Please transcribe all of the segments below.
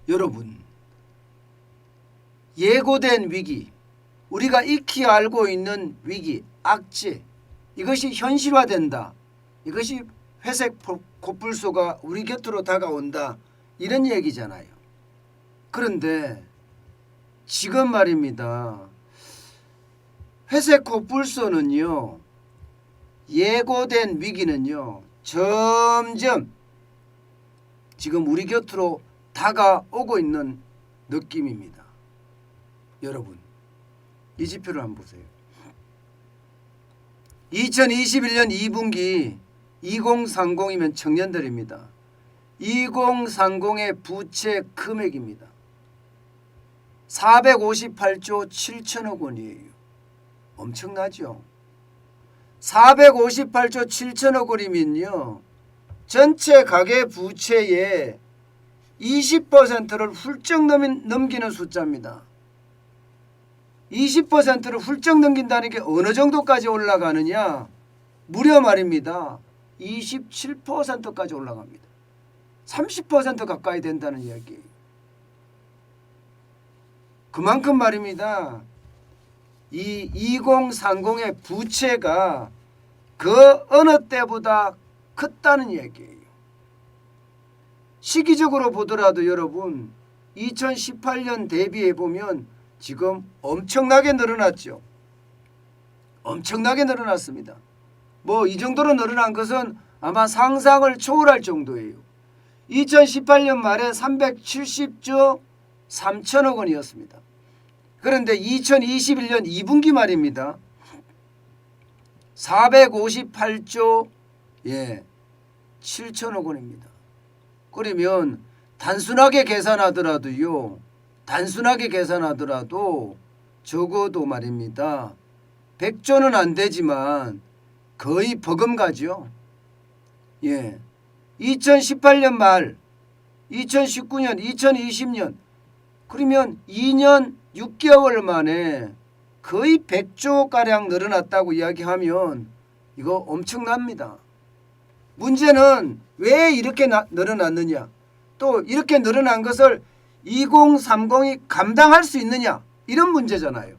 여러분, 예고된 위기, 우리가 익히 알고 있는 위기, 악재, 이것이 현실화된다. 이것이 회색 코뿔소가 우리 곁으로 다가온다. 이런 얘기잖아요. 그런데 지금 말입니다. 회색 코뿔소는요, 예고된 위기는요, 점점 지금 우리 곁으로 다가오고 있는 느낌입니다. 여러분, 이 지표를 한번 보세요. 2021년 2분기 2030이면 청년들입니다. 2030의 부채 금액입니다. 458조 7천억 원이에요. 엄청나죠? 458조 7천억 원이면요, 전체 가계 부채의 20%를 훌쩍 넘기는 숫자입니다. 20%를 훌쩍 넘긴다는 게 어느 정도까지 올라가느냐? 무려 말입니다. 27%까지 올라갑니다. 30% 가까이 된다는 이야기예요. 그만큼 말입니다. 이 2030의 부채가 그 어느 때보다 컸다는 이야기예요. 시기적으로 보더라도 여러분, 2018년 대비해 보면 지금 엄청나게 늘어났죠. 엄청나게 늘어났습니다. 뭐 이 정도로 늘어난 것은 아마 상상을 초월할 정도예요. 2018년 말에 370조 3천억 원이었습니다. 그런데 2021년 2분기 말입니다. 458조 7천억 원입니다. 그러면 단순하게 계산하더라도 적어도 말입니다. 100조는 안 되지만 거의 버금가죠. 2018년 말, 2019년, 2020년, 그러면 2년 6개월 만에 거의 100조가량 늘어났다고 이야기하면 이거 엄청납니다. 문제는 왜 이렇게 늘어났느냐, 또 이렇게 늘어난 것을 2030이 감당할 수 있느냐, 이런 문제잖아요.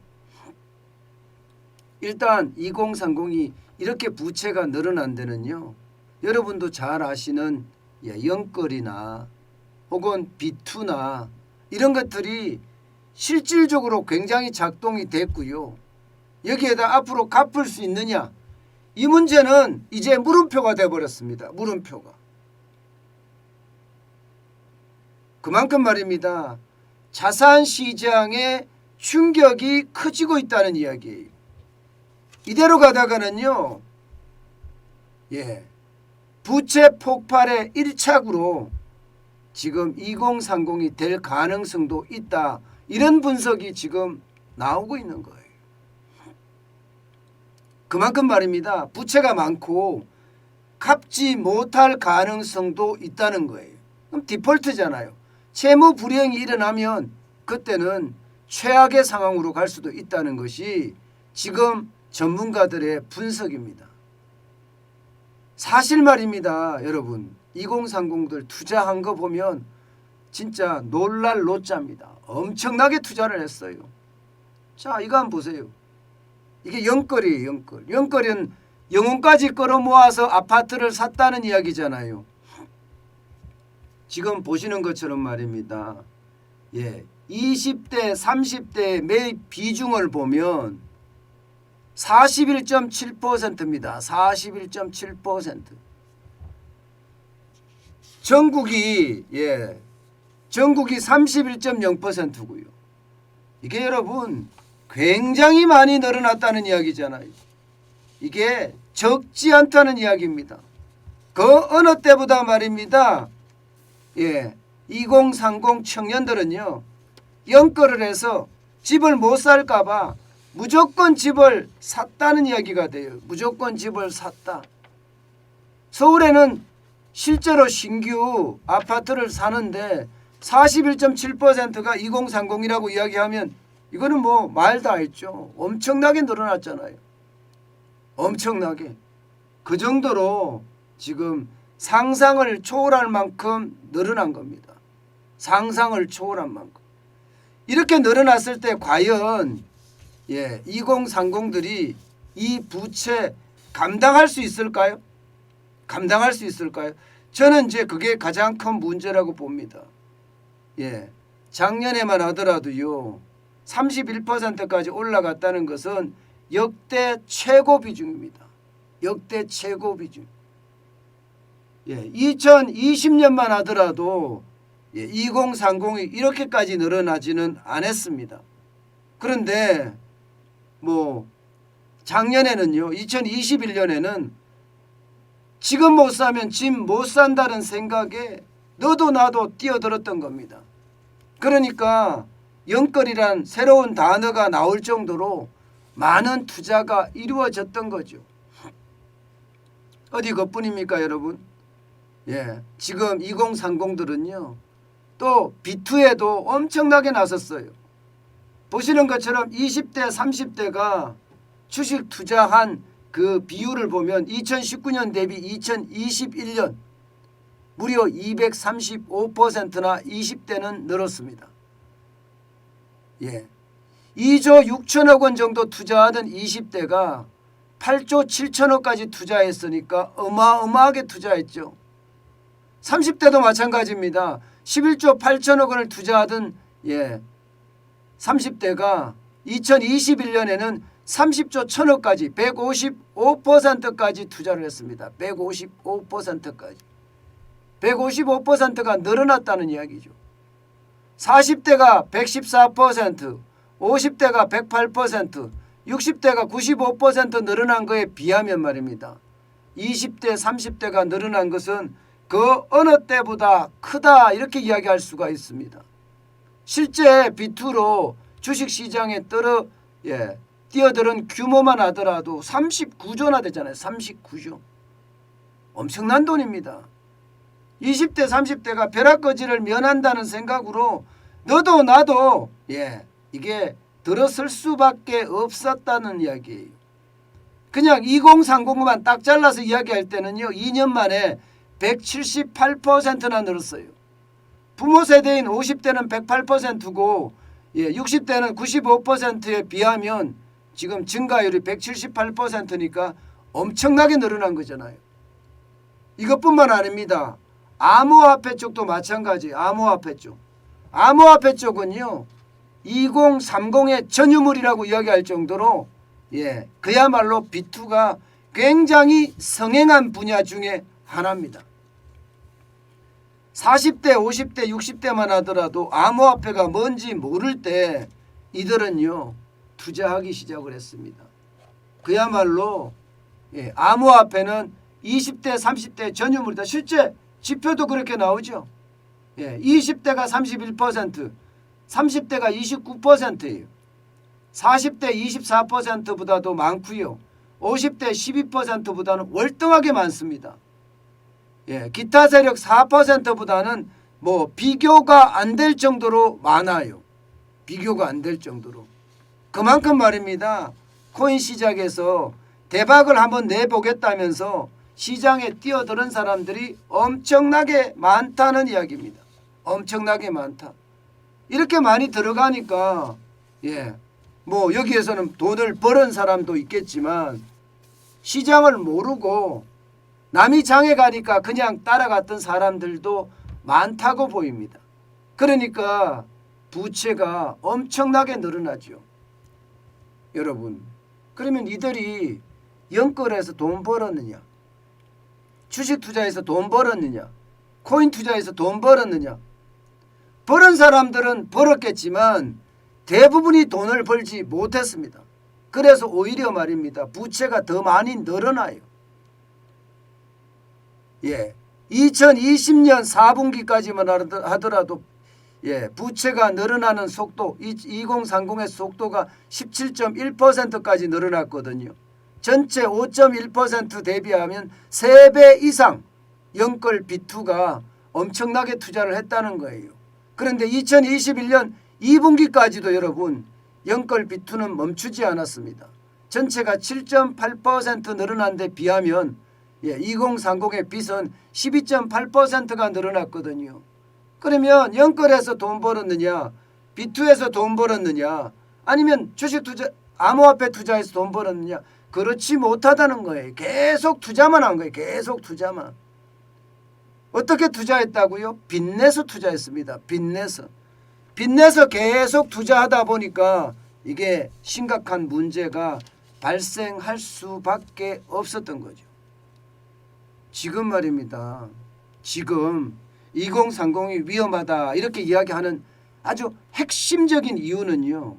일단 2030이 이렇게 부채가 늘어난 데는요, 여러분도 잘 아시는 영끌이나 혹은 B2나 이런 것들이 실질적으로 굉장히 작동이 됐고요. 여기에다 앞으로 갚을 수 있느냐, 이 문제는 이제 물음표가 되어버렸습니다. 물음표가. 그만큼 말입니다. 자산시장의 충격이 커지고 있다는 이야기예요. 이대로 가다가는요, 부채 폭발의 1착으로 지금 2030이 될 가능성도 있다. 이런 분석이 지금 나오고 있는 거예요. 그만큼 말입니다. 부채가 많고 갚지 못할 가능성도 있다는 거예요. 그럼 디폴트잖아요. 채무 불이행이 일어나면 그때는 최악의 상황으로 갈 수도 있다는 것이 지금 전문가들의 분석입니다. 사실 말입니다. 여러분, 2030들 투자한 거 보면 진짜 놀랄 노자입니다. 엄청나게 투자를 했어요. 자, 이거 한번 보세요. 이게 영끌이에요. 영끌. 영끌은 영혼까지 끌어모아서 아파트를 샀다는 이야기잖아요. 지금 보시는 것처럼 말입니다. 20대 30대 매입 비중을 보면 41.7%입니다. 41.7%. 전국이 31.0%고요. 이게 여러분 굉장히 많이 늘어났다는 이야기잖아요. 이게 적지 않다는 이야기입니다. 그 어느 때보다 말입니다. 2030 청년들은요, 영끌을 해서 집을 못 살까 봐 무조건 집을 샀다는 이야기가 돼요. 무조건 집을 샀다. 서울에는 실제로 신규 아파트를 사는데 41.7%가 2030이라고 이야기하면 이거는 뭐 말 다 했죠. 엄청나게 늘어났잖아요. 엄청나게. 그 정도로 지금 상상을 초월할 만큼 늘어난 겁니다. 상상을 초월한 만큼. 이렇게 늘어났을 때 과연 2030들이 이 부채 감당할 수 있을까요? 감당할 수 있을까요? 저는 이제 그게 가장 큰 문제라고 봅니다. 작년에만 하더라도요. 31%까지 올라갔다는 것은 역대 최고 비중입니다. 역대 최고 비중. 2020년만 하더라도 2030이 이렇게까지 늘어나지는 않았습니다. 그런데 작년에는요. 2021년에는 지금 못 사면 집 못 산다는 생각에 너도 나도 뛰어들었던 겁니다. 그러니까 영끌이란 새로운 단어가 나올 정도로 많은 투자가 이루어졌던 거죠. 어디 그뿐입니까 여러분? 지금 2030들은요. 또 B2에도 엄청나게 나섰어요. 보시는 것처럼 20대 30대가 주식 투자한 그 비율을 보면 2019년 대비 2021년 무려 235%나 20대는 늘었습니다. 2조 6천억 원 정도 투자하던 20대가 8조 7천억까지 투자했으니까 어마어마하게 투자했죠. 30대도 마찬가지입니다. 11조 8천억 원을 투자하던 30대가 2021년에는 30조 1천억까지 155%까지 투자를 했습니다. 155%까지. 155%가 늘어났다는 이야기죠. 40대가 114%, 50대가 108%, 60대가 95% 늘어난 거에 비하면 말입니다. 20대 30대가 늘어난 것은 그 어느 때보다 크다 이렇게 이야기할 수가 있습니다. 실제 B2로 주식시장에 뛰어드는 규모만 하더라도 39조나 되잖아요. 39조. 엄청난 돈입니다. 20대 30대가 벼락거지를 면한다는 생각으로 너도 나도 이게 들어설 수밖에 없었다는 이야기예요. 그냥 2030만 딱 잘라서 이야기할 때는요. 2년 만에 178%나 늘었어요. 부모 세대인 50대는 108%고 60대는 95%에 비하면 지금 증가율이 178%니까 엄청나게 늘어난 거잖아요. 이것뿐만 아닙니다. 암호화폐 쪽도 마찬가지. 암호화폐 쪽. 암호화폐 쪽은요. 2030의 전유물이라고 이야기할 정도로 그야말로 B2가 굉장히 성행한 분야 중에 하나입니다. 40대, 50대, 60대만 하더라도 암호화폐가 뭔지 모를 때 이들은요. 투자하기 시작을 했습니다. 그야말로 암호화폐는 20대, 30대 전유물이다. 실제 지표도 그렇게 나오죠. 20대가 31%, 30대가 29%예요. 40대 24%보다도 많고요. 50대 12%보다는 월등하게 많습니다. 기타 세력 4%보다는 비교가 안 될 정도로 많아요. 비교가 안 될 정도로. 그만큼 말입니다. 코인 시장에서 대박을 한번 내보겠다면서 시장에 뛰어드는 사람들이 엄청나게 많다는 이야기입니다. 엄청나게 많다. 이렇게 많이 들어가니까 여기에서는 돈을 버는 사람도 있겠지만 시장을 모르고 남이 장에 가니까 그냥 따라갔던 사람들도 많다고 보입니다. 그러니까 부채가 엄청나게 늘어나죠. 여러분, 그러면 이들이 영끌에서 돈 벌었느냐? 주식 투자에서 돈 벌었느냐? 코인 투자에서 돈 벌었느냐? 버는 사람들은 벌었겠지만 대부분이 돈을 벌지 못했습니다. 그래서 오히려 말입니다. 부채가 더 많이 늘어나요. 2020년 4분기까지만 하더라도 부채가 늘어나는 속도 2030의 속도가 17.1%까지 늘어났거든요. 전체 5.1% 대비하면 3배 이상 영끌 B2가 엄청나게 투자를 했다는 거예요. 그런데 2021년 2분기까지도 여러분 영끌 B2는 멈추지 않았습니다. 전체가 7.8% 늘어난 데 비하면 2030의 빚은 12.8%가 늘어났거든요. 그러면 영끌에서 돈 벌었느냐, B2에서 돈 벌었느냐, 아니면 주식 투자, 암호화폐 투자해서 돈 벌었느냐? 그렇지 못하다는 거예요. 계속 투자만 한 거예요. 계속 투자만. 어떻게 투자했다고요? 빚내서 투자했습니다. 빚내서 계속 투자하다 보니까 이게 심각한 문제가 발생할 수밖에 없었던 거죠. 지금 말입니다. 지금 2030이 위험하다 이렇게 이야기하는 아주 핵심적인 이유는요.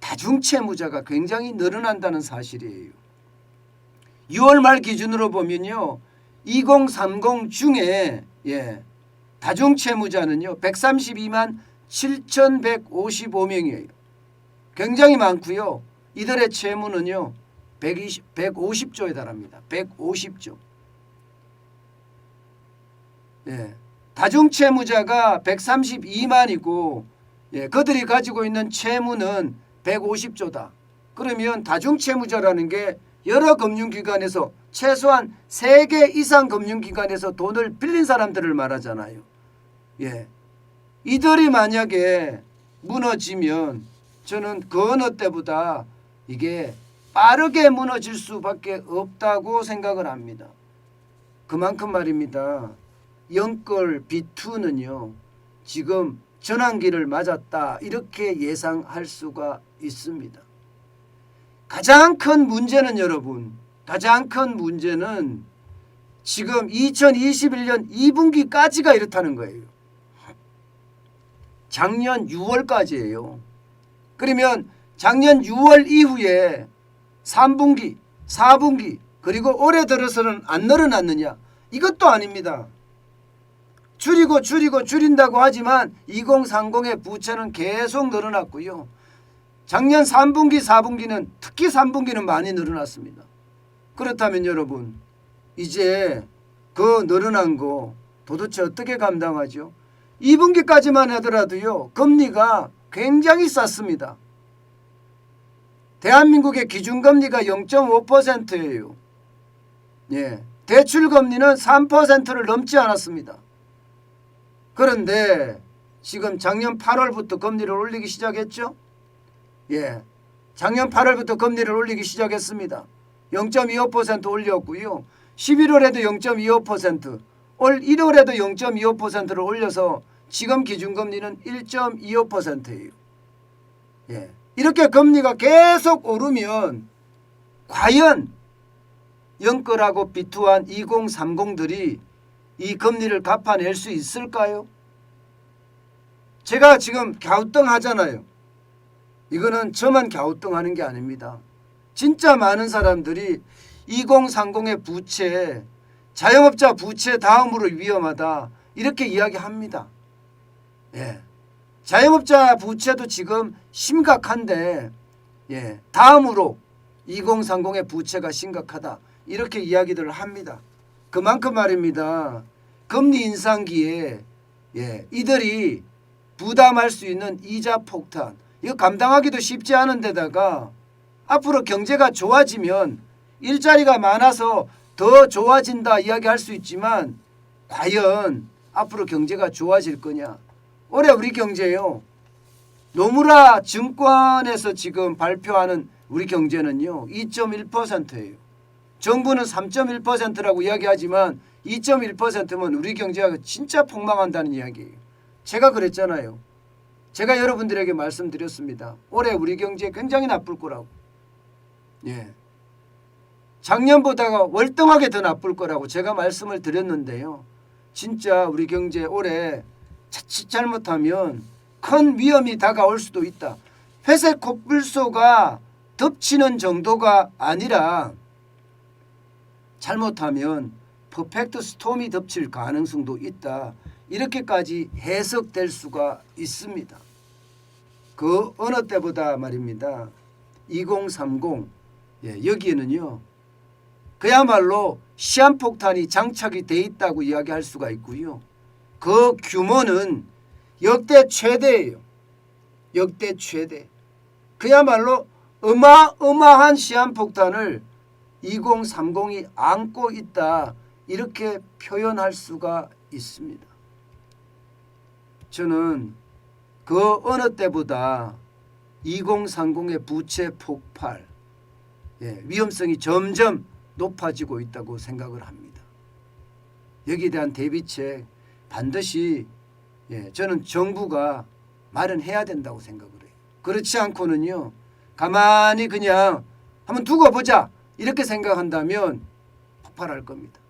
다중채무자가 굉장히 늘어난다는 사실이에요. 6월 말 기준으로 보면요. 2030 중에 다중채무자는요. 132만 7,155명이에요. 굉장히 많고요. 이들의 채무는요. 150조에 달합니다. 150조. 다중채무자가 132만이고 그들이 가지고 있는 채무는 150조다. 그러면 다중채무자라는 게 여러 금융기관에서 최소한 3개 이상 금융기관에서 돈을 빌린 사람들을 말하잖아요. 이들이 만약에 무너지면 저는 그 어느 때보다 이게 빠르게 무너질 수밖에 없다고 생각을 합니다. 그만큼 말입니다. 영끌 B2는요. 지금 전환기를 맞았다 이렇게 예상할 수가 있습니다. 가장 큰 문제는 여러분, 가장 큰 문제는 지금 2021년 2분기까지가 이렇다는 거예요. 작년 6월까지예요. 그러면 작년 6월 이후에 3분기, 4분기 그리고 올해 들어서는 안 늘어났느냐? 이것도 아닙니다. 줄인다고 하지만 2030의 부채는 계속 늘어났고요. 작년 3분기, 4분기는 특히 3분기는 많이 늘어났습니다. 그렇다면 여러분 이제 그 늘어난 거 도대체 어떻게 감당하죠? 2분기까지만 하더라도요. 금리가 굉장히 쌌습니다. 대한민국의 기준금리가 0.5%예요. 대출금리는 3%를 넘지 않았습니다. 그런데 지금 작년 8월부터 금리를 올리기 시작했죠. 작년 8월부터 금리를 올리기 시작했습니다. 0.25% 올렸고요. 11월에도 0.25%, 올 1월에도 0.25%를 올려서 지금 기준금리는 1.25%예요. 이렇게 금리가 계속 오르면 과연 영끌하고 비투한 2030들이 이 금리를 갚아낼 수 있을까요? 제가 지금 갸우뚱하잖아요. 이거는 저만 갸우뚱하는 게 아닙니다. 진짜 많은 사람들이 2030의 부채, 자영업자 부채 다음으로 위험하다 이렇게 이야기합니다. 자영업자 부채도 지금 심각한데 다음으로 2030의 부채가 심각하다 이렇게 이야기들을 합니다. 그만큼 말입니다. 금리 인상기에 이들이 부담할 수 있는 이자 폭탄 이거 감당하기도 쉽지 않은 데다가 앞으로 경제가 좋아지면 일자리가 많아서 더 좋아진다 이야기할 수 있지만 과연 앞으로 경제가 좋아질 거냐. 올해 우리 경제요. 노무라 증권에서 지금 발표하는 우리 경제는요. 2.1%예요. 정부는 3.1%라고 이야기하지만 2.1%면 우리 경제가 진짜 폭망한다는 이야기예요. 제가 그랬잖아요. 제가 여러분들에게 말씀드렸습니다. 올해 우리 경제 굉장히 나쁠 거라고. 작년보다가 월등하게 더 나쁠 거라고 제가 말씀을 드렸는데요. 진짜 우리 경제 올해 자칫 잘못하면 큰 위험이 다가올 수도 있다. 회색 코뿔소가 덮치는 정도가 아니라 잘못하면 퍼펙트 스톰이 덮칠 가능성도 있다. 이렇게까지 해석될 수가 있습니다. 그 어느 때보다 말입니다. 2030 여기에는요. 그야말로 시한폭탄이 장착이 돼 있다고 이야기할 수가 있고요. 그 규모는 역대 최대예요. 역대 최대. 그야말로 어마어마한 시한폭탄을 2030이 안고 있다. 이렇게 표현할 수가 있습니다. 저는 그 어느 때보다 2030의 부채 폭발 위험성이 점점 높아지고 있다고 생각을 합니다. 여기에 대한 대비책 반드시 저는 정부가 마련해야 된다고 생각을 해요. 그렇지 않고는요. 가만히 그냥 한번 두고 보자 이렇게 생각한다면 폭발할 겁니다.